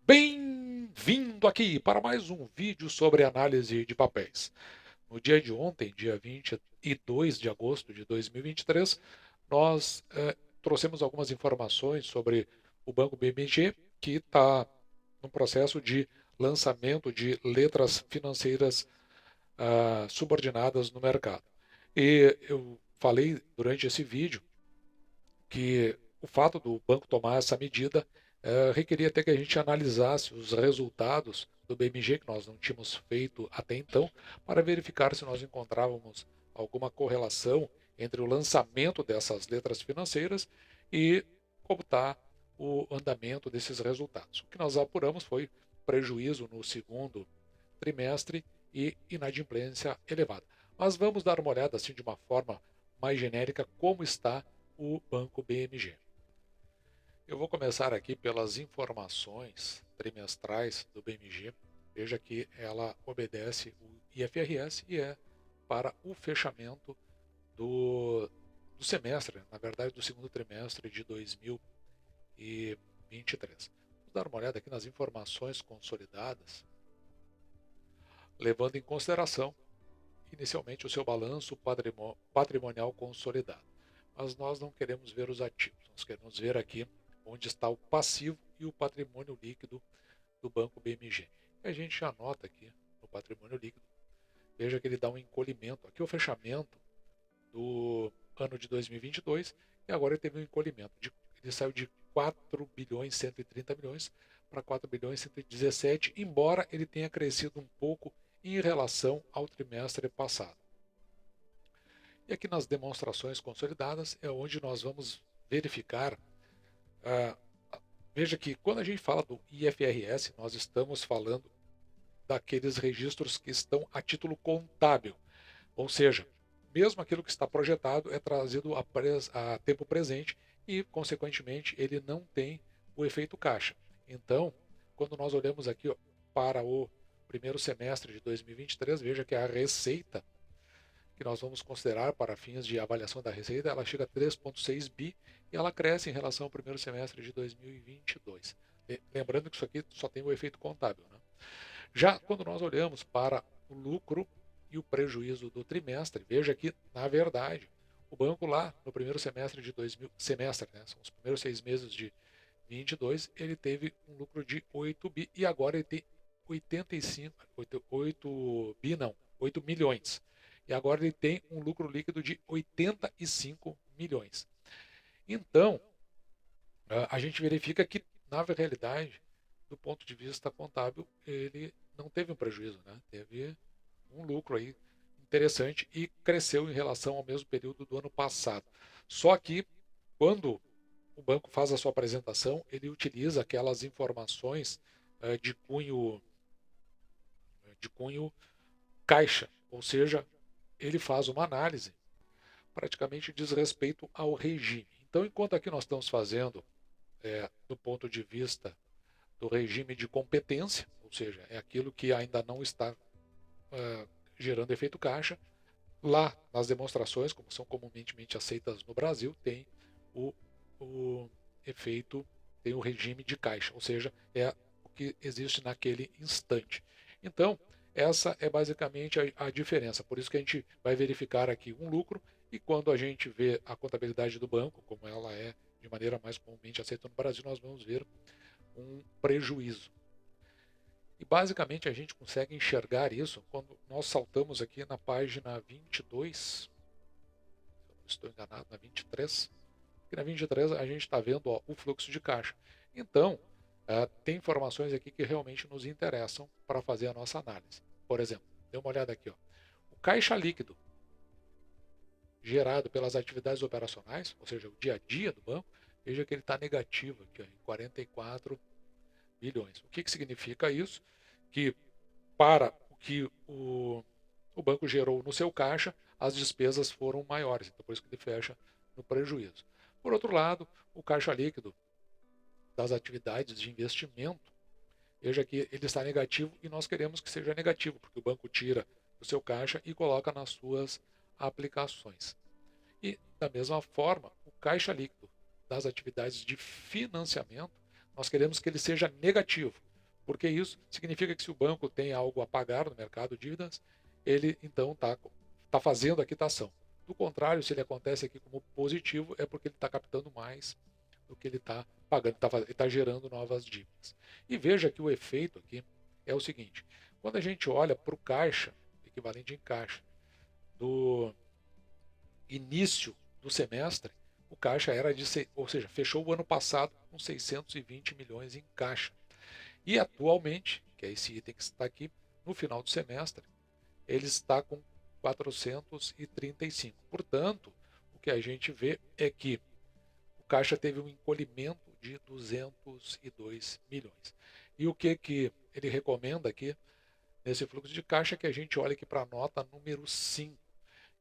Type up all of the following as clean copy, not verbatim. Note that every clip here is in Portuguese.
Bem-vindo aqui para mais um vídeo sobre análise de papéis. No dia de ontem, dia 22 de agosto de 2023, nós trouxemos algumas informações sobre o Banco BMG, que está no processo de lançamento de letras financeiras subordinadas no mercado. E eu falei durante esse vídeo que o fato do banco tomar essa medida requeria até que a gente analisasse os resultados do BMG, que nós não tínhamos feito até então, para verificar se nós encontrávamos alguma correlação entre o lançamento dessas letras financeiras e como está o andamento desses resultados. O que nós apuramos foi prejuízo no segundo trimestre e inadimplência elevada. Mas vamos dar uma olhada assim de uma forma mais genérica como está o Banco BMG. Eu vou começar aqui pelas informações trimestrais do BMG. Veja que ela obedece o IFRS e é para o fechamento do semestre, na verdade do segundo trimestre de 2023. Vamos dar uma olhada aqui nas informações consolidadas, levando em consideração inicialmente o seu balanço patrimonial consolidado. Mas nós não queremos ver os ativos, nós queremos ver aqui onde está o passivo e o patrimônio líquido do Banco BMG. E a gente já nota aqui no patrimônio líquido, veja que ele dá um encolhimento. Aqui é o fechamento do ano de 2022 e agora ele teve um encolhimento. Ele saiu de 4 bilhões 130 milhões para 4 bilhões 117, embora ele tenha crescido um pouco em relação ao trimestre passado. E aqui nas demonstrações consolidadas é onde nós vamos verificar. Veja que quando a gente fala do IFRS, nós estamos falando daqueles registros que estão a título contábil, ou seja, mesmo aquilo que está projetado é trazido a tempo presente e, consequentemente, ele não tem o efeito caixa. Então, quando nós olhamos aqui para o primeiro semestre de 2023, veja que a receita que nós vamos considerar para fins de avaliação da receita, ela chega a 3,6 bi e ela cresce em relação ao primeiro semestre de 2022. Lembrando que isso aqui só tem o efeito contábil. Né? Já quando nós olhamos para o lucro e o prejuízo do trimestre, veja que, na verdade, o banco lá no primeiro semestre de 2000, semestre, né, são os primeiros 6 meses de 22, ele teve um lucro de 8 bi e agora ele tem 85, 8 bi não, 8 milhões. E agora ele tem um lucro líquido de 85 milhões. Então, a gente verifica que, na realidade, do ponto de vista contábil, ele não teve um prejuízo, né? Teve um lucro aí interessante e cresceu em relação ao mesmo período do ano passado. Só que, quando o banco faz a sua apresentação, ele utiliza aquelas informações de cunho caixa, ou seja, ele faz uma análise praticamente diz respeito ao regime. Então, enquanto aqui nós estamos fazendo do ponto de vista do regime de competência, ou seja, é aquilo que ainda não está gerando efeito caixa, lá nas demonstrações, como são comumente aceitas no Brasil, tem o, o efeito, tem o regime de caixa, ou seja, é o que existe naquele instante. Então, essa é basicamente a diferença. Por isso que a gente vai verificar aqui um lucro e quando a gente vê a contabilidade do banco, como ela é de maneira mais comumente aceita no Brasil, nós vamos ver um prejuízo. E basicamente a gente consegue enxergar isso quando nós saltamos aqui na página 22, se eu não estou enganado, na 23. E na 23 a gente está vendo o fluxo de caixa. Então, tem informações aqui que realmente nos interessam para fazer a nossa análise. Por exemplo, dê uma olhada aqui. O caixa líquido gerado pelas atividades operacionais, ou seja, o dia a dia do banco, veja que ele está negativo aqui, em 44 bilhões. O que significa isso? Que para o que o banco gerou no seu caixa, as despesas foram maiores. Então, por isso que ele fecha no prejuízo. Por outro lado, o caixa líquido das atividades de investimento, veja que ele está negativo e nós queremos que seja negativo, porque o banco tira do seu caixa e coloca nas suas aplicações. E, da mesma forma, o caixa líquido das atividades de financiamento, nós queremos que ele seja negativo, Porque isso significa que se o banco tem algo a pagar no mercado, dívidas, ele então tá fazendo a quitação. Do contrário, se ele acontece aqui como positivo, é porque ele está captando mais do que ele está pagando, ele está gerando novas dívidas. E veja que o efeito aqui é o seguinte: quando a gente olha para o caixa, equivalente em caixa, do início do semestre, o caixa era ou seja, fechou o ano passado com 620 milhões em caixa. E atualmente, que é esse item que está aqui, no final do semestre, ele está com 435. Portanto, o que a gente vê é que o caixa teve um encolhimento de 202 milhões. E o que ele recomenda aqui nesse fluxo de caixa é que a gente olhe aqui para a nota número 5.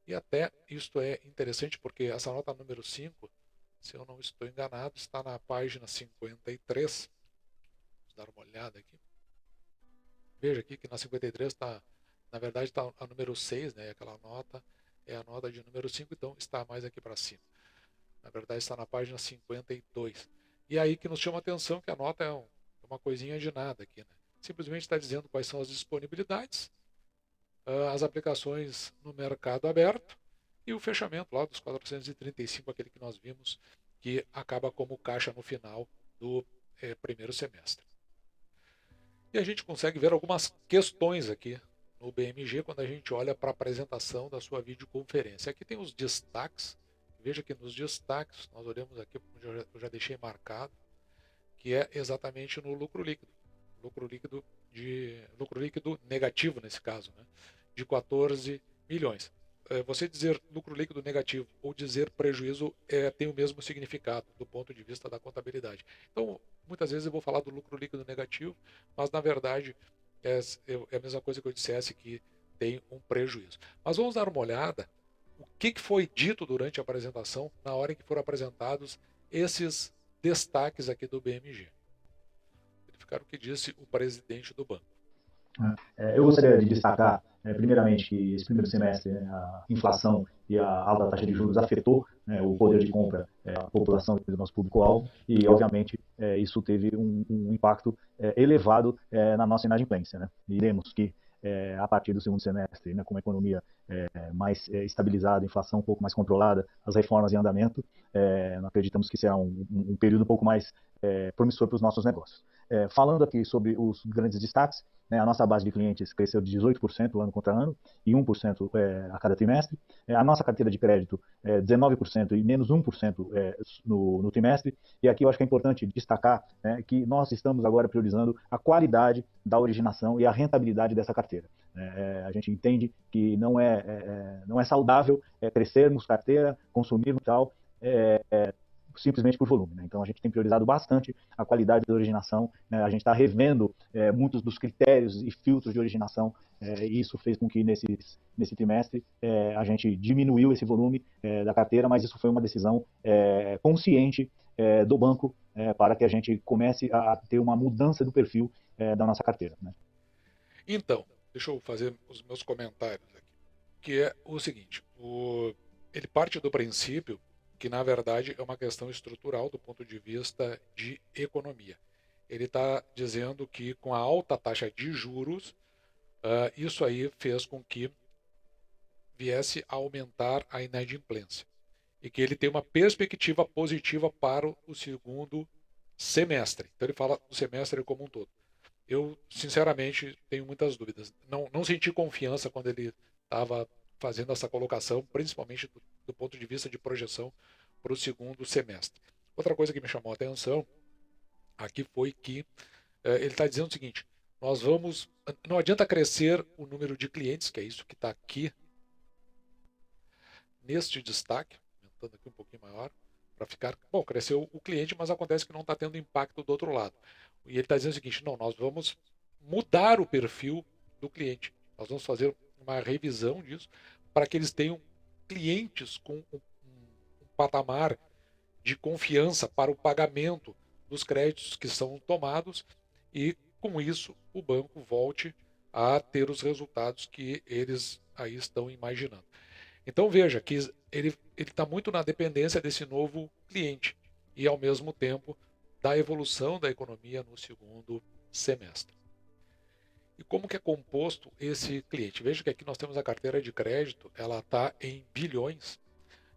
E até isto é interessante porque essa nota número 5, se eu não estou enganado, está na página 53. Vamos dar uma olhada aqui. Veja aqui que na 53 está, na verdade está a número 6, né? Aquela nota é a nota de número 5, então está mais aqui para cima. Na verdade está na página 52. E aí que nos chama a atenção que a nota é uma coisinha de nada aqui, né? Simplesmente está dizendo quais são as disponibilidades, as aplicações no mercado aberto e o fechamento lá dos 435, aquele que nós vimos, que acaba como caixa no final do primeiro semestre. E a gente consegue ver algumas questões aqui no BMG quando a gente olha para a apresentação da sua videoconferência. Aqui tem os destaques. Veja que nos destaques, nós olhamos aqui, eu já deixei marcado, que é exatamente no lucro líquido. Lucro líquido negativo nesse caso, né? De 14 milhões. Você dizer lucro líquido negativo ou dizer prejuízo tem o mesmo significado do ponto de vista da contabilidade. Então, muitas vezes eu vou falar do lucro líquido negativo, mas na verdade é a mesma coisa que eu dissesse que tem um prejuízo. Mas vamos dar uma olhada o que foi dito durante a apresentação na hora em que foram apresentados esses destaques aqui do BMG. Verificar o que disse o presidente do banco. Eu gostaria de destacar, primeiramente, que esse primeiro semestre, né, a inflação e a alta taxa de juros afetou, né, o poder de compra da população e do nosso público-alvo e, obviamente, isso teve um impacto elevado na nossa inadimplência. Né? Iremos que, a partir do segundo semestre, né, com uma economia mais estabilizada, inflação um pouco mais controlada, as reformas em andamento, nós acreditamos que será um período um pouco mais promissor para os nossos negócios. Falando aqui sobre os grandes destaques, né, a nossa base de clientes cresceu de 18% ano contra ano e 1% a cada trimestre. A nossa carteira de crédito 19% e menos 1% no trimestre. E aqui eu acho que é importante destacar, né, que nós estamos agora priorizando a qualidade da originação e a rentabilidade dessa carteira. A gente entende que não é saudável crescermos carteira, consumirmos tal, simplesmente por volume. Né? Então, a gente tem priorizado bastante a qualidade da originação. Né? A gente está revendo muitos dos critérios e filtros de originação, e isso fez com que nesse trimestre a gente diminuiu esse volume da carteira, mas isso foi uma decisão consciente do banco para que a gente comece a ter uma mudança do perfil da nossa carteira. Né? Então, deixa eu fazer os meus comentários aqui, que é o seguinte, ele parte do princípio que na verdade é uma questão estrutural do ponto de vista de economia. Ele está dizendo que com a alta taxa de juros, isso aí fez com que viesse a aumentar a inadimplência e que ele tem uma perspectiva positiva para o segundo semestre. Então ele fala do semestre como um todo. Eu, sinceramente, tenho muitas dúvidas. Não senti confiança quando ele estava fazendo essa colocação, principalmente do ponto de vista de projeção para o segundo semestre. Outra coisa que me chamou a atenção aqui foi que ele está dizendo o seguinte: não adianta crescer o número de clientes, que é isso que está aqui neste destaque, aumentando aqui um pouquinho maior, para ficar, bom, cresceu o cliente, mas acontece que não está tendo impacto do outro lado. E ele está dizendo o seguinte: não, nós vamos mudar o perfil do cliente. Nós vamos fazer uma revisão disso para que eles tenham clientes com um patamar de confiança para o pagamento dos créditos que são tomados e, com isso, o banco volte a ter os resultados que eles aí estão imaginando. Então veja que ele está muito na dependência desse novo cliente e, ao mesmo tempo, da evolução da economia no segundo semestre. E como que é composto esse cliente? Veja que aqui nós temos a carteira de crédito, ela está em bilhões,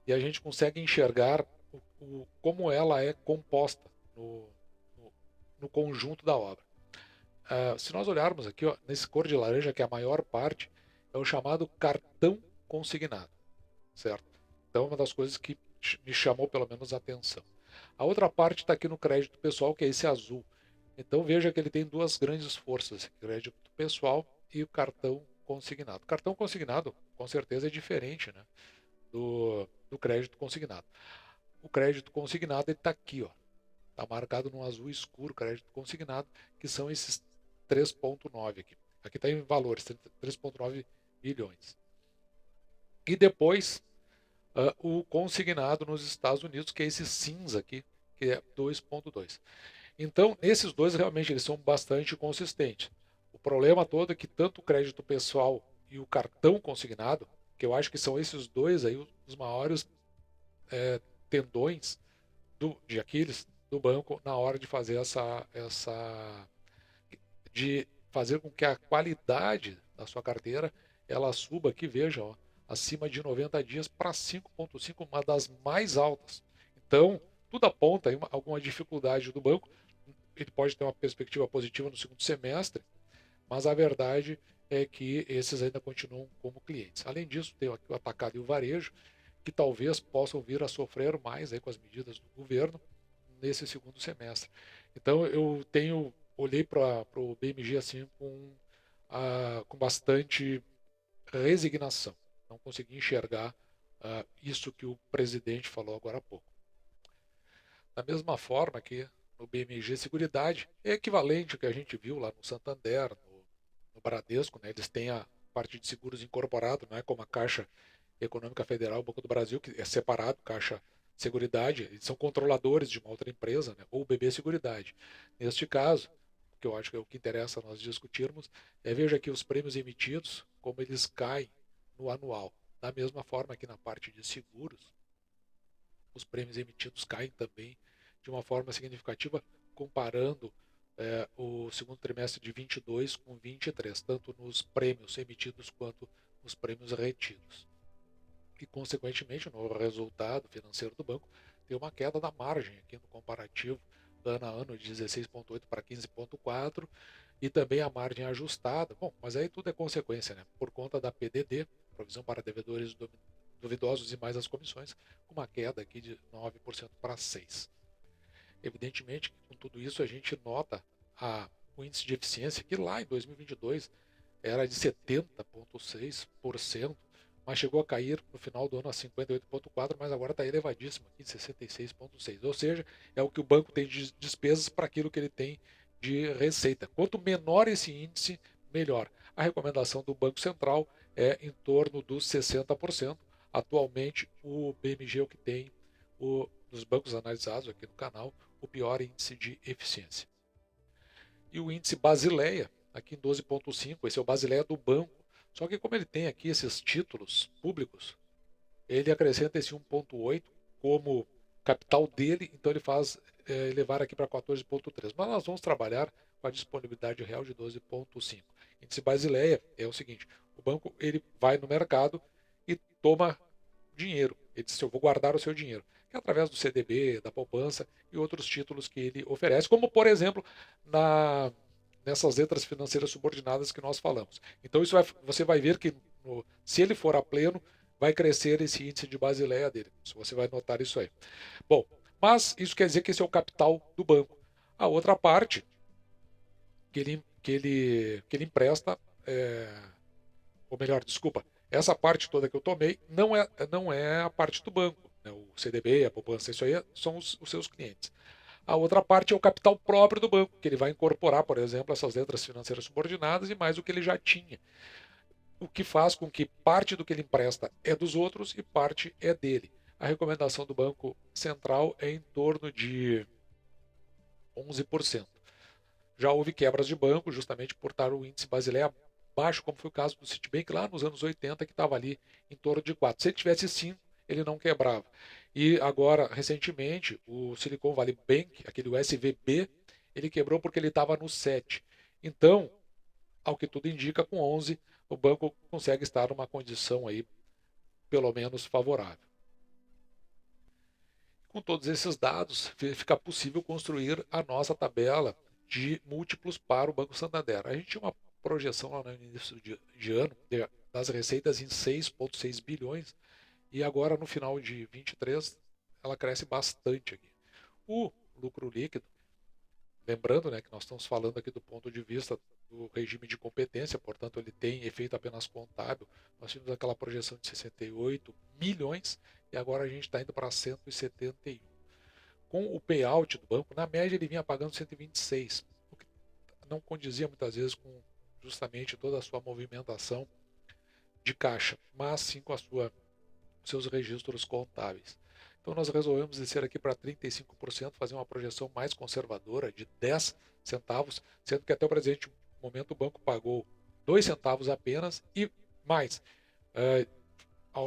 e a gente consegue enxergar como ela é composta no, no conjunto da obra. Se nós olharmos aqui, ó, nesse cor de laranja, que é a maior parte, é o chamado cartão consignado, certo? Então, uma das coisas que me chamou pelo menos a atenção. A outra parte está aqui no crédito pessoal, que é esse azul. Então, veja que ele tem duas grandes forças, o crédito pessoal e o cartão consignado. O cartão consignado, com certeza, é diferente, né, do crédito consignado. O crédito consignado está aqui, ó. Está marcado no azul escuro, crédito consignado, que são esses 3,9 aqui. Aqui está em valores, 3,9 bilhões. E depois, o consignado nos Estados Unidos, que é esse cinza aqui, que é 2,2. Então, esses dois realmente eles são bastante consistentes. O problema todo é que tanto o crédito pessoal e o cartão consignado, que eu acho que são esses dois aí os maiores tendões de Aquiles do banco na hora de fazer de fazer com que a qualidade da sua carteira ela suba aqui, veja, ó, acima de 90 dias para 5,5, uma das mais altas. Então, tudo aponta aí alguma dificuldade do banco. Ele pode ter uma perspectiva positiva no segundo semestre, mas a verdade é que esses ainda continuam como clientes. Além disso, tem aqui o atacado e o varejo, que talvez possam vir a sofrer mais aí com as medidas do governo nesse segundo semestre. Então eu olhei para o BMG assim com bastante resignação. Não consegui enxergar isso que o presidente falou agora há pouco. Da mesma forma que no BMG Seguridade é equivalente ao que a gente viu lá no Santander, no Bradesco, né? Eles têm a parte de seguros incorporado, não é como a Caixa Econômica Federal, o Banco do Brasil, que é separado, Caixa Seguridade, eles são controladores de uma outra empresa, né? Ou BB Seguridade. Neste caso, que eu acho que é o que interessa nós discutirmos, veja aqui os prêmios emitidos, como eles caem no anual. Da mesma forma que na parte de seguros, os prêmios emitidos caem também de uma forma significativa, comparando o segundo trimestre de 22 com 23, tanto nos prêmios emitidos quanto nos prêmios retidos. E, consequentemente, no resultado financeiro do banco, tem uma queda da margem aqui no comparativo ano a ano de 16,8 para 15,4 e também a margem ajustada. Bom, mas aí tudo é consequência, né? Por conta da PDD, provisão para devedores duvidosos e mais as comissões, com uma queda aqui de 9% para 6%. Evidentemente, com tudo isso, a gente nota o índice de eficiência, que lá em 2022 era de 70,6%, mas chegou a cair no final do ano a 58,4%, mas agora está elevadíssimo, aqui de 66,6%. Ou seja, é o que o banco tem de despesas para aquilo que ele tem de receita. Quanto menor esse índice, melhor. A recomendação do Banco Central é em torno dos 60%. Atualmente, o BMG é o que tem, dos bancos analisados aqui no canal, o pior índice de eficiência. E o índice Basileia, aqui em 12,5, esse é o Basileia do banco. Só que como ele tem aqui esses títulos públicos, ele acrescenta esse 1,8 como capital dele, então ele faz elevar aqui para 14,3. Mas nós vamos trabalhar com a disponibilidade real de 12,5. Índice Basileia é o seguinte, o banco ele vai no mercado e toma dinheiro. Ele diz, eu vou guardar o seu dinheiro, que é através do CDB, da poupança e outros títulos que ele oferece, como por exemplo nessas letras financeiras subordinadas que nós falamos. Então você vai ver que se ele for a pleno, vai crescer esse índice de Basileia dele. Você vai notar isso aí. Bom, mas isso quer dizer que esse é o capital do banco. A outra parte que ele empresta, ou melhor, desculpa, essa parte toda que eu tomei não é a parte do banco. Né? O CDB, a poupança, isso aí são os seus clientes. A outra parte é o capital próprio do banco, que ele vai incorporar, por exemplo, essas letras financeiras subordinadas e mais o que ele já tinha. O que faz com que parte do que ele empresta é dos outros e parte é dele. A recomendação do Banco Central é em torno de 11%. Já houve quebras de banco, justamente por estar o índice Basileia baixo, como foi o caso do Citibank lá nos anos 80, que estava ali em torno de 4. Se ele tivesse 5, ele não quebrava. E agora, recentemente, o Silicon Valley Bank, aquele USVB, ele quebrou porque ele estava no 7. Então, ao que tudo indica, com 11, o banco consegue estar numa condição aí, pelo menos favorável. Com todos esses dados, fica possível construir a nossa tabela de múltiplos para o Banco Santander. A gente tinha uma projeção lá no início de ano das receitas em 6,6 bilhões e agora no final de 23 ela cresce bastante aqui. O lucro líquido, lembrando, né, que nós estamos falando aqui do ponto de vista do regime de competência, portanto ele tem efeito apenas contábil. Nós tínhamos aquela projeção de 68 milhões e agora a gente está indo para 171. Com o payout do banco, na média ele vinha pagando 126, o que não condizia muitas vezes com justamente toda a sua movimentação de caixa, mas sim com seus registros contábeis. Então nós resolvemos descer aqui para 35%, fazer uma projeção mais conservadora de 10 centavos, sendo que até o presente momento o banco pagou 2 centavos apenas e mais.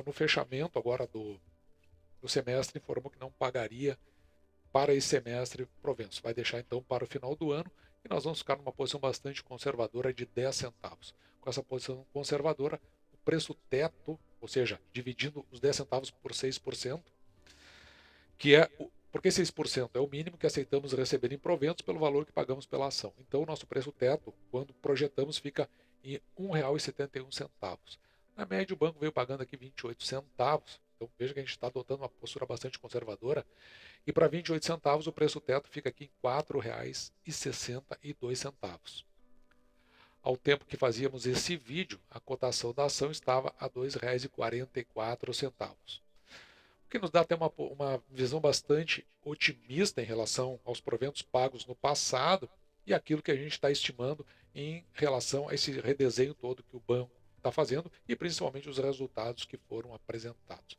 No fechamento agora do semestre informou que não pagaria para esse semestre proventos. Vai deixar então para o final do ano e nós vamos ficar numa posição bastante conservadora de 10 centavos. Com essa posição conservadora, o preço teto, ou seja, dividindo os 10 centavos por 6%, que é porque 6% é o mínimo que aceitamos receber em proventos pelo valor que pagamos pela ação. Então o nosso preço teto, quando projetamos, fica em R$ 1,71. Na média, o banco veio pagando aqui 28 centavos. Então veja que a gente está adotando uma postura bastante conservadora. E para 28 centavos o preço teto fica aqui em R$ 4,62. Ao tempo que fazíamos esse vídeo, a cotação da ação estava a R$ 2,44. O que nos dá até uma visão bastante otimista em relação aos proventos pagos no passado e aquilo que a gente está estimando em relação a esse redesenho todo que o banco está fazendo e principalmente os resultados que foram apresentados.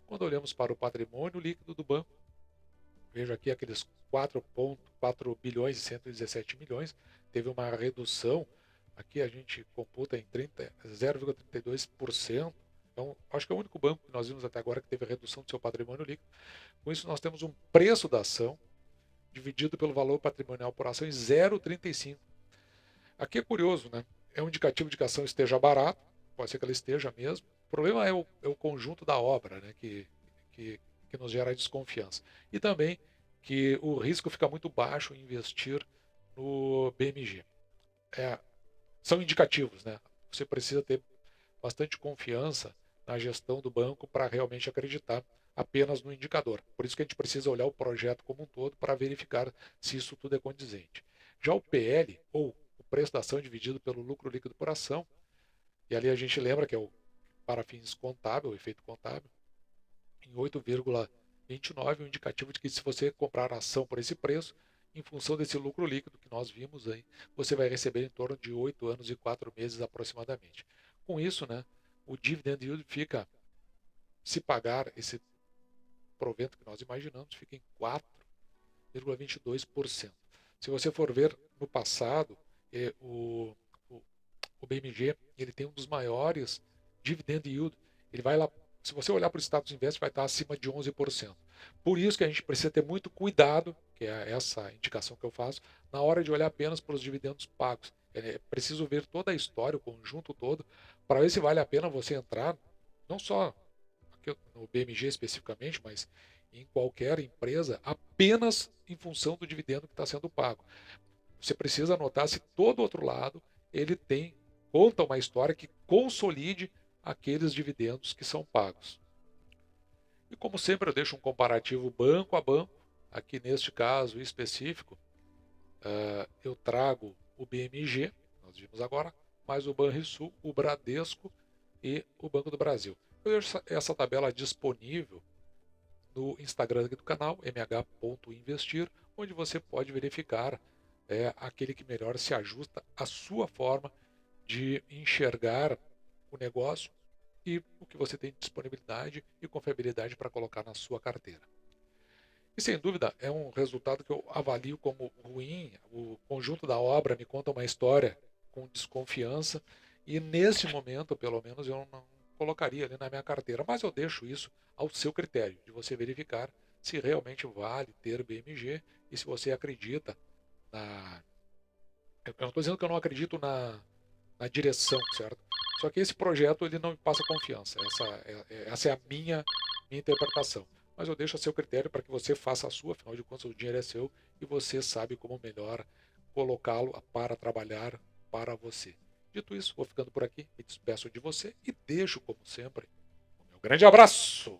Quando olhamos para o patrimônio líquido do banco, vejo aqui aqueles 4,4 bilhões e 117 milhões, teve uma redução, aqui a gente computa em 0,32%, então acho que é o único banco que nós vimos até agora que teve redução do seu patrimônio líquido. Com isso nós temos um preço da ação dividido pelo valor patrimonial por ação em 0,35. Aqui é curioso, né? É um indicativo de que a ação esteja barata, pode ser que ela esteja mesmo. O problema é o conjunto da obra, né? que nos gera desconfiança. E também que o risco fica muito baixo em investir no BMG. São indicativos, né? Você precisa ter bastante confiança na gestão do banco para realmente acreditar apenas no indicador. Por isso que a gente precisa olhar o projeto como um todo para verificar se isso tudo é condizente. Já o PL, ou o preço da ação dividido pelo lucro líquido por ação, e ali a gente lembra que é o para fins contábil, o efeito contábil, em 8,29, um indicativo de que se você comprar a ação por esse preço, em função desse lucro líquido que nós vimos aí, você vai receber em torno de 8 anos e 4 meses aproximadamente. Com isso, né, o dividend yield fica, se pagar esse provento que nós imaginamos, fica em 4,22%. Se você for ver no passado, o BMG ele tem um dos maiores dividend yield. Ele vai lá, se você olhar para o status invest, vai estar acima de 11%. Por isso que a gente precisa ter muito cuidado, que é essa indicação que eu faço, na hora de olhar apenas para os dividendos pagos. É preciso ver toda a história, o conjunto todo, para ver se vale a pena você entrar, não só no BMG especificamente, mas em qualquer empresa, apenas em função do dividendo que está sendo pago. Você precisa anotar se todo outro lado ele conta uma história que consolide aqueles dividendos que são pagos. E como sempre eu deixo um comparativo banco a banco. Aqui neste caso específico, eu trago o BMG, nós vimos agora, mais o Banrisul, o Bradesco e o Banco do Brasil. Eu deixo essa tabela disponível no Instagram aqui do canal, mh.investir, onde você pode verificar aquele que melhor se ajusta à sua forma de enxergar o negócio e o que você tem de disponibilidade e confiabilidade para colocar na sua carteira. E sem dúvida é um resultado que eu avalio como ruim. O conjunto da obra me conta uma história com desconfiança e nesse momento, pelo menos, eu não colocaria ali na minha carteira. Mas eu deixo isso ao seu critério, de você verificar se realmente vale ter BMG e se você acredita na... Eu não estou dizendo que eu não acredito na direção, certo? Só que esse projeto ele não me passa confiança. Essa é a minha interpretação. Mas eu deixo a seu critério para que você faça a sua, afinal de contas o dinheiro é seu e você sabe como melhor colocá-lo para trabalhar para você. Dito isso, vou ficando por aqui, me despeço de você e deixo, como sempre, o meu grande abraço!